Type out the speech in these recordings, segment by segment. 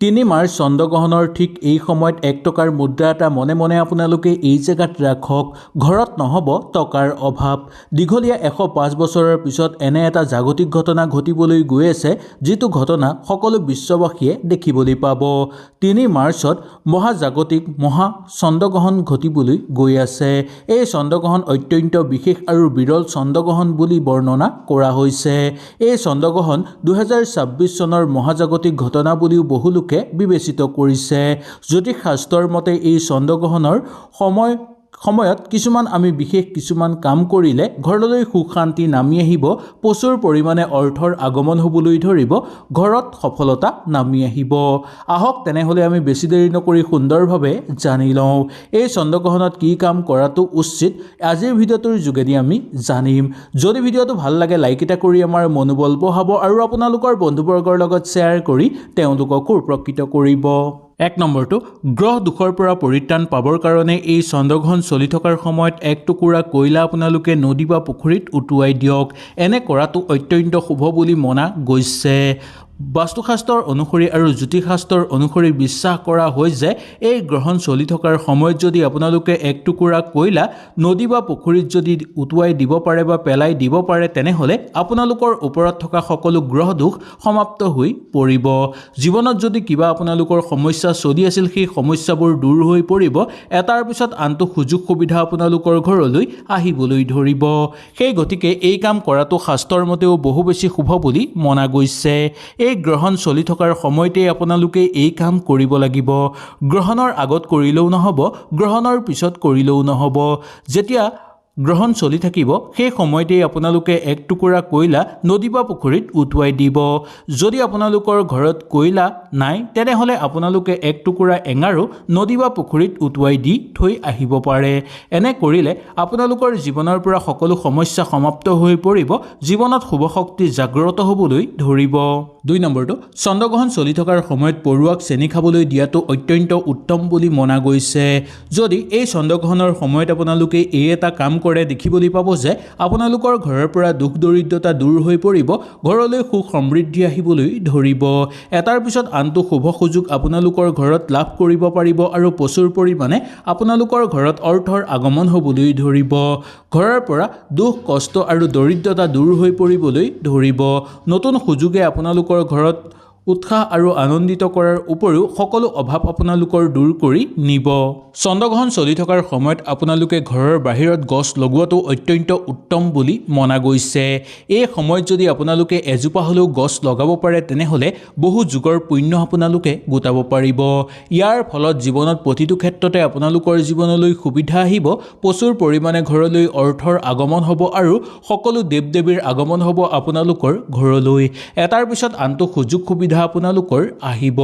তিনি মাৰ্চ চন্দ্ৰগ্ৰহণৰ ঠিক এই সময়ত 1 টকাৰ মুদ্ৰা এটা মনে মনে আপোনালোকে এই জেগাত ৰাখক। ঘৰত নহ'ব টকাৰ অভাৱ। দীঘলীয়া 105 বছৰৰ পিছত এনে এটা জাগতিক ঘটনা ঘটিবলৈ গৈ আছে, যিটো ঘটনা সকলো বিশ্ববাসীয়ে দেখিবলৈ পাব। 3 মাৰ্চত মহাজাগতিক চন্দ্ৰগ্ৰহণ ঘটিবলৈ গৈ আছে। এই চন্দ্ৰগ্ৰহণ অত্যন্ত বিশেষ আৰু বিৰল চন্দ্ৰগ্ৰহণ বুলি বৰ্ণনা কৰা হৈছে। এই চন্দ্ৰগ্ৰহণ 2026 চনৰ মহাজাগতিক ঘটনা বুলিও বহু লোকে বিবেচিত কৰিছে। জ্যোতিষশাস্ত্ৰৰ মতে এই চন্দ্ৰগ্ৰহণৰ সময়ত আমি বিশেষ কিছুমান কাম কৰিলে ঘৰলৈ সুখ শান্তি নামি আহিব, প্ৰচুৰ পৰিমাণে অৰ্থৰ আগমন হ'বলৈ ধৰিব, ঘৰত সফলতা নামি আহিব। আহক তেনেহ'লে আমি বেছি দেৰি নকৰি সুন্দৰভাৱে জানি লওঁ এই চন্দ্ৰগ্ৰহণত কি কাম কৰাটো উচিত। আজিৰ ভিডিঅ'টোৰ যোগেদি আমি জানিম। যদি ভিডিঅ'টো ভাল লাগে লাইক এটা কৰি আমাৰ মনোবল বঢ়াব আৰু আপোনালোকৰ বন্ধুবৰ্গৰ লগত শ্বেয়াৰ কৰি তেওঁলোককো উপকৃত কৰিব। 1 নম্বৰটো, গ্ৰহ দোষৰ পৰা পৰিত্ৰাণ পাবৰ কাৰণে এই চন্দ্ৰগ্ৰহণ চলি থকাৰ সময়ত 1 টুকুৰা কয়লা আপোনালোকে নদী বা পুখুৰীত উটুৱাই দিয়ক। এনে কৰাটো অত্যন্ত শুভ বুলি মনা গৈছে। বাস্তুশাস্ত্ৰৰ অনুসৰি আৰু জ্যোতিষশাস্ত্ৰৰ অনুসৰি বিশ্বাস কৰা হয় যে এই গ্ৰহণ চলি থকাৰ সময়ত যদি আপোনালোকে 1 টুকুৰা কয়লা নদী বা পুখুৰীত যদি উটুৱাই দিব পাৰে বা পেলাই দিব পাৰে, তেনেহ'লে আপোনালোকৰ ওপৰত থকা সকলো গ্ৰহ দোষ সমাপ্ত হৈ পৰিব। জীৱনত যদি কিবা আপোনালোকৰ সমস্যা চলি আছিল, সেই সমস্যাবোৰ দূৰ হৈ পৰিব। এটাৰ পিছত আনটো সুযোগ সুবিধা আপোনালোকৰ ঘৰলৈ আহিবলৈ ধৰিব। সেই গতিকে এই কাম কৰাটো শাস্ত্ৰৰ মতেও বহু বেছি শুভ বুলি মনা গৈছে। এই গ্ৰহণ চলি থকাৰ সময়তেই আপোনালোকে এই কাম কৰিব লাগিব। গ্ৰহণৰ আগত কৰিলেও নহ'ব, গ্ৰহণৰ পিছত কৰিলেও নহ'ব। যেতিয়া গ্ৰহণ চলি থাকিব সেই সময়তেই আপোনালোকে 1 টুকুৰা কয়লা নদী বা পুখুৰীত উটুৱাই দিব। যদি আপোনালোকৰ ঘৰত কয়লা নাই, তেনেহ'লে আপোনালোকে 1 টুকুৰা এঙাৰো নদী বা পুখুৰীত উটুৱাই দি থৈ আহিব পাৰে। এনে কৰিলে আপোনালোকৰ জীৱনৰ পৰা সকলো সমস্যা সমাপ্ত হৈ পৰিব, জীৱনত শুভ শক্তি জাগ্ৰত হ'বলৈ ধৰিব। 2 নম্বৰটো, চন্দ্ৰগ্ৰহণ চলি থকাৰ সময়ত পৰুৱাক চেনি খাবলৈ দিয়াটো অত্যন্ত উত্তম বুলি মনা গৈছে। যদি এই চন্দ্ৰগ্ৰহণৰ সময়ত আপোনালোকে এই এটা কাম কৰে, দেখিবলৈ পাব যে আপোনালোকৰ ঘৰৰ পৰা দুখ দৰিদ্ৰতা দূৰ হৈ পৰিব, ঘৰলৈ সুখ সমৃদ্ধি আহিবলৈ ধৰিব। এটাৰ পিছত আনটো শুভ সুযোগ আপোনালোকৰ ঘৰত লাভ কৰিব পাৰিব আৰু প্ৰচুৰ পৰিমাণে আপোনালোকৰ ঘৰত অৰ্থৰ আগমন হ'বলৈ ধৰিব। ঘৰৰ পৰা দুখ কষ্ট আৰু দৰিদ্ৰতা দূৰ হৈ পৰিবলৈ ধৰিব। নতুন সুযোগে আপোনালোকৰ ঘৰত উৎসাহ আৰু আনন্দিত কৰাৰ উপৰিও সকলো অভাৱ আপোনালোকৰ দূৰ কৰি নিব। চন্দ্ৰগ্ৰহণ চলি থকাৰ সময়ত আপোনালোকে ঘৰৰ বাহিৰত গছ লগোৱাটো অত্যন্ত উত্তম বুলি মনা গৈছে। এই সময়ত যদি আপোনালোকে এজোপা হ'লেও গছ লগাব পাৰে, তেনেহ'লে বহু যুগৰ পুণ্য আপোনালোকে গোটাব পাৰিব। ইয়াৰ ফলত জীৱনত প্ৰতিটো ক্ষেত্ৰতে আপোনালোকৰ জীৱনলৈ সুবিধা আহিব, প্ৰচুৰ পৰিমাণে ঘৰলৈ অৰ্থৰ আগমন হ'ব আৰু সকলো দেৱ দেৱীৰ আগমন হ'ব আপোনালোকৰ ঘৰলৈ। এটাৰ পিছত আনটো সুযোগ সুবিধা আপোনালোকৰ আহিব।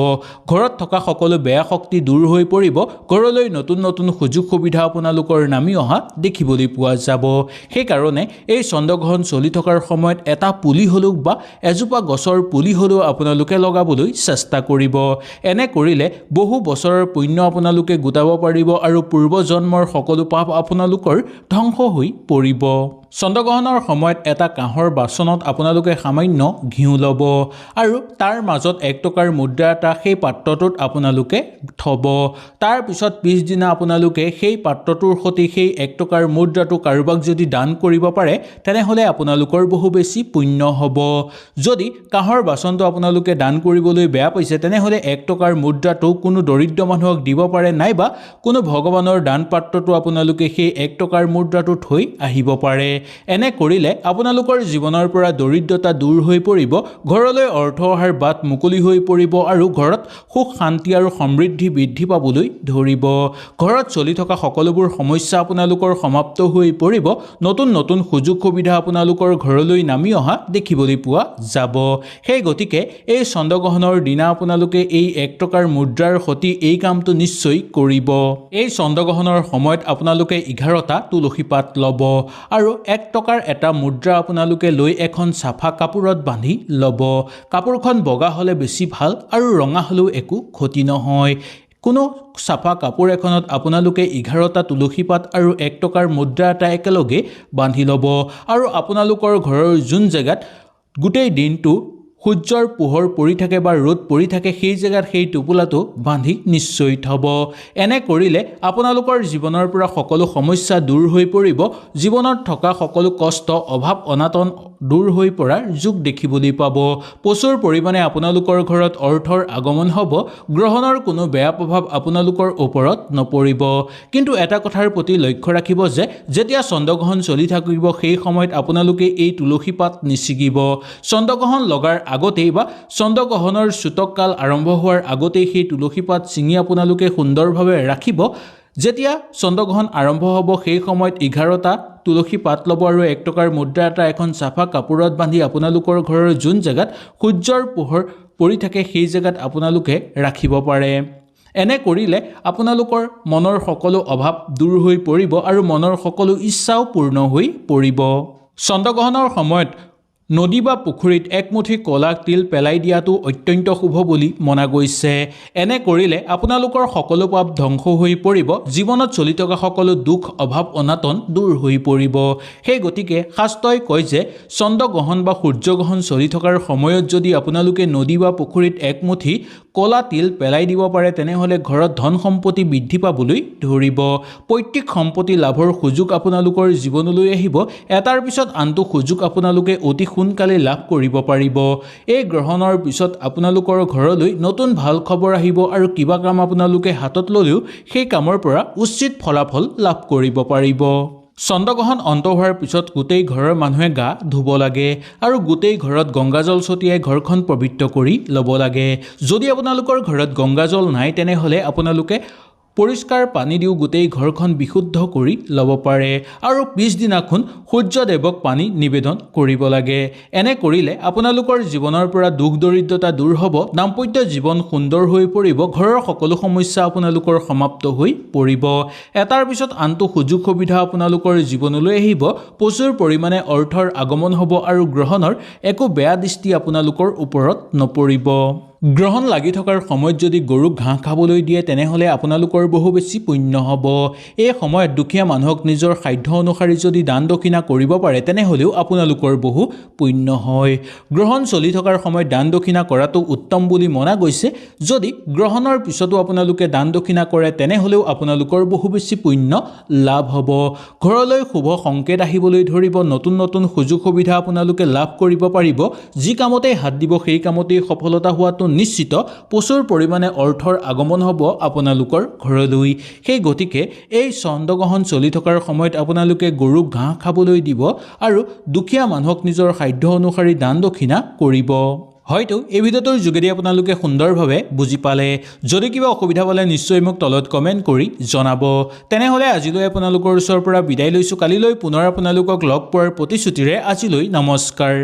ঘৰত থকা সকলো বেয়া শক্তি দূৰ হৈ পৰিব, ঘৰলৈ নতুন নতুন সুযোগ সুবিধা আপোনালোকৰ নামি অহা দেখিবলৈ পোৱা যাব। সেইকাৰণে এই চন্দ্ৰগ্ৰহণ চলি থকাৰ সময়ত এটা পুলি হ'লেও বা এজোপা গছৰ পুলি হ'লেও আপোনালোকে লগাবলৈ চেষ্টা কৰিব। এনে কৰিলে বহু বছৰৰ পুণ্য আপোনালোকে গোটাব পাৰিব আৰু পূৰ্বজন্মৰ সকলো পাপ আপোনালোকৰ ধ্বংস হৈ পৰিব। চন্দ্ৰগ্ৰহণৰ সময়ত এটা কাঁহৰ বাচনত আপোনালোকে সামান্য ঘিউ ল'ব আৰু তাৰ মাজত 1 টকাৰ মুদ্ৰা এটা সেই পাত্ৰটোত আপোনালোকে থ'ব। তাৰ পিছত পিছদিনা আপোনালোকে সেই পাত্ৰটোৰ সৈতে সেই 1 টকাৰ মুদ্ৰাটো কাৰোবাক যদি দান কৰিব পাৰে, তেনেহ'লে আপোনালোকৰ বহু বেছি পুণ্য হ'ব। যদি কাঁহৰ বাচনটো আপোনালোকে দান কৰিবলৈ বেয়া পাইছে, তেনেহ'লে 1 টকাৰ মুদ্ৰাটো কোনো দৰিদ্ৰ মানুহক দিব পাৰে, নাইবা কোনো ভগৱানৰ দান পাত্ৰটো আপোনালোকে সেই 1 টকাৰ মুদ্ৰাটো থৈ আহিব পাৰে। এনে কৰিলে আপোনালোকৰ জীৱনৰ পৰা দৰিদ্ৰতা দূৰ হৈ পৰিব, ঘৰলৈ অৰ্থ অহাৰ বাট মুকলি হৈ পৰিব আৰু ঘৰত সুখ শান্তি আৰু সমৃদ্ধি বৃদ্ধি পাবলৈ ধৰিব। ঘৰত চলি থকা সকলোবোৰ সমস্যা আপোনালোকৰ সমাপ্ত হৈ পৰিব, নতুন নতুন সুযোগ সুবিধা আপোনালোকৰ ঘৰলৈ নামি অহা দেখিবলৈ পোৱা যাব। সেই গতিকে এই চন্দ্ৰগ্ৰহণৰ দিনা আপোনালোকে এই 1 টকাৰ মুদ্ৰাৰ সৈতে এই কামটো নিশ্চয় কৰিব। এই চন্দ্ৰগ্ৰহণৰ সময়ত আপোনালোকে 11টা তুলসী পাত ল'ব আৰু 1 টকাৰ এটা মুদ্ৰা আপোনালোকে লৈ এখন চাফা কাপোৰত বান্ধি ল'ব। কাপোৰখন বগা হ'লে বেছি ভাল আৰু ৰঙা হ'লেও একো ক্ষতি নহয়। কোনো চাফা কাপোৰ এখনত আপোনালোকে 11টা তুলসী পাত আৰু 1 টকাৰ মুদ্ৰা এটা একেলগে বান্ধি ল'ব আৰু আপোনালোকৰ ঘৰৰ যোন জেগাত গোটেই দিনটো সূৰ্যৰ পোহৰ পৰি থাকে বা ৰ'দ পৰি থাকে সেই জেগাত সেই টোপোলাটো বান্ধি নিশ্চয় থ'ব। এনে কৰিলে আপোনালোকৰ জীৱনৰ পৰা সকলো সমস্যা দূৰ হৈ পৰিব। জীৱনত থকা সকলো কষ্ট অভাৱ অনাটন দূৰ হৈ পৰাৰ যোগ দেখিবলৈ পাব। প্ৰচুৰ পৰিমাণে আপোনালোকৰ ঘৰত অৰ্থৰ আগমন হ'ব। গ্ৰহণৰ কোনো বেয়া প্ৰভাৱ আপোনালোকৰ ওপৰত নপৰিব। কিন্তু এটা কথাৰ প্ৰতি লক্ষ্য ৰাখিব যে যেতিয়া চন্দ্ৰগ্ৰহণ চলি থাকিব সেই সময়ত আপোনালোকে এই তুলসী পাত নিছিগিব। চন্দ্ৰগ্ৰহণ লগাৰ আগতেই বা চন্দ্ৰগ্ৰহণৰ সূতককাল আৰম্ভ হোৱাৰ আগতেই সেই তুলসী পাত ছিঙি আপোনালোকে সুন্দৰভাৱে ৰাখিব। যেতিয়া চন্দ্ৰগ্ৰহণ আৰম্ভ হ'ব সেই সময়ত 11টা তুলসী পাত ল'ব আৰু 1 টকাৰ মুদ্ৰা এটা এখন চাফা কাপোৰত বান্ধি আপোনালোকৰ ঘৰৰ যোন জেগাত সূৰ্যৰ পোহৰ পৰি থাকে সেই জেগাত আপোনালোকে ৰাখিব পাৰে। এনে কৰিলে আপোনালোকৰ মনৰ সকলো অভাৱ দূৰ হৈ পৰিব আৰু মনৰ সকলো ইচ্ছাও পূৰ্ণ হৈ পৰিব। চন্দ্ৰগ্ৰহণৰ সময়ত নদী বা পুখুৰীত একমুঠি কলা তিল পেলাই দিয়াটো অত্যন্ত শুভ বুলি মনা গৈছে। এনে কৰিলে আপোনালোকৰ সকলো পাপ ধ্বংস হৈ পৰিব। জীৱনত চলি থকা সকলো দুখ অভাৱ অনাটন দূৰ হৈ পৰিব। সেই গতিকে শাস্ত্ৰই কয় যে চন্দ্ৰগ্ৰহণ বা সূৰ্যগ্ৰহণ চলি থকাৰ সময়ত যদি আপোনালোকে নদী বা পুখুৰীত একমুঠি কলা তিল পেলাই দিব পাৰে তেনেহ'লে ঘৰত ধন সম্পত্তি বৃদ্ধি পাবলৈ ধৰিব। পৈতৃক সম্পত্তি লাভৰ সুযোগ আপোনালোকৰ জীৱনলৈ আহিব। এটাৰ পিছত আনটো সুযোগ আপোনালোকে অতি সোনকালে লাভ কৰিব পাৰিব। এই গ্ৰহণৰ পিছত আপোনালোকৰ ঘৰলৈ নতুন ভাল খবৰ আহিব আৰু কিবা কাম আপোনালোকে হাতত ল'লেও সেই কামৰ পৰা উচিত ফলাফল লাভ কৰিব পাৰিব। চন্দ্ৰগ্ৰহণ অন্ত হোৱাৰ পিছত গোটেই ঘৰৰ মানুহে গা ধুব লাগে আৰু গোটেই ঘৰত গংগাজল ছটিয়াই ঘৰখন পবিত্ৰ কৰি ল'ব লাগে। যদি আপোনালোকৰ ঘৰত গংগাজল নাই তেনেহ'লে আপোনালোকে পৰিষ্কাৰ পানী দিও গোটেই ঘৰখন বিশুদ্ধ কৰি ল'ব পাৰে আৰু পিছদিনাখন সূৰ্যদেৱক পানী নিবেদন কৰিব লাগে। এনে কৰিলে আপোনালোকৰ জীৱনৰ পৰা দুখ দৰিদ্ৰতা দূৰ হ'ব। দাম্পত্য জীৱন সুন্দৰ হৈ পৰিব। ঘৰৰ সকলো সমস্যা আপোনালোকৰ সমাপ্ত হৈ পৰিব। এটাৰ পিছত আনটো সুযোগ সুবিধা আপোনালোকৰ জীৱনলৈ আহিব। প্ৰচুৰ পৰিমাণে অৰ্থৰ আগমন হ'ব আৰু গ্ৰহণৰ একো বেয়া দৃষ্টি আপোনালোকৰ ওপৰত নপৰিব। গ্ৰহণ লাগি থকাৰ সময়ত যদি গৰুক ঘাঁহ খাবলৈ দিয়ে তেনেহ'লে আপোনালোকৰ বহু বেছি পুণ্য হ'ব। এই সময়ত দুখীয়া মানুহক নিজৰ সাধ্য অনুসৰি যদি দান দক্ষিণা কৰিব পাৰে তেনেহ'লেও আপোনালোকৰ বহু পুণ্য হয়। গ্ৰহণ চলি থকাৰ সময়ত দান দক্ষিণা কৰাটো উত্তম বুলি মনা গৈছে। যদি গ্ৰহণৰ পিছতো আপোনালোকে দান দক্ষিণা কৰে তেনেহ'লেও আপোনালোকৰ বহু বেছি পুণ্য লাভ হ'ব। ঘৰলৈ শুভ সংকেত আহিবলৈ ধৰিব। নতুন নতুন সুযোগ সুবিধা আপোনালোকে লাভ কৰিব পাৰিব। যি কামতেই হাত দিব সেই কামতেই সফলতা হোৱাটো নিশ্চিত। প্ৰচুৰ পৰিমাণে অৰ্থৰ আগমন হ'ব আপোনালোকৰ ঘৰলৈ। সেই গতিকে এই চন্দ্ৰগ্ৰহণ চলি থকাৰ সময়ত আপোনালোকে গৰুক ঘাঁহ খাবলৈ দিব আৰু দুখীয়া মানুহক নিজৰ সাধ্য অনুসৰি দান দক্ষিণা কৰিব। হয়তো এই ভিডিঅ'টোৰ যোগেদি আপোনালোকে সুন্দৰভাৱে বুজি পালে। যদি কিবা অসুবিধা পালে নিশ্চয় মোক তলত কমেণ্ট কৰি জনাব। তেনেহ'লে আজিলৈ আপোনালোকৰ ওচৰৰ পৰা বিদায় লৈছোঁ। কালিলৈ পুনৰ আপোনালোকক লগ পোৱাৰ প্ৰতিশ্ৰুতিৰে আজিলৈ নমস্কাৰ।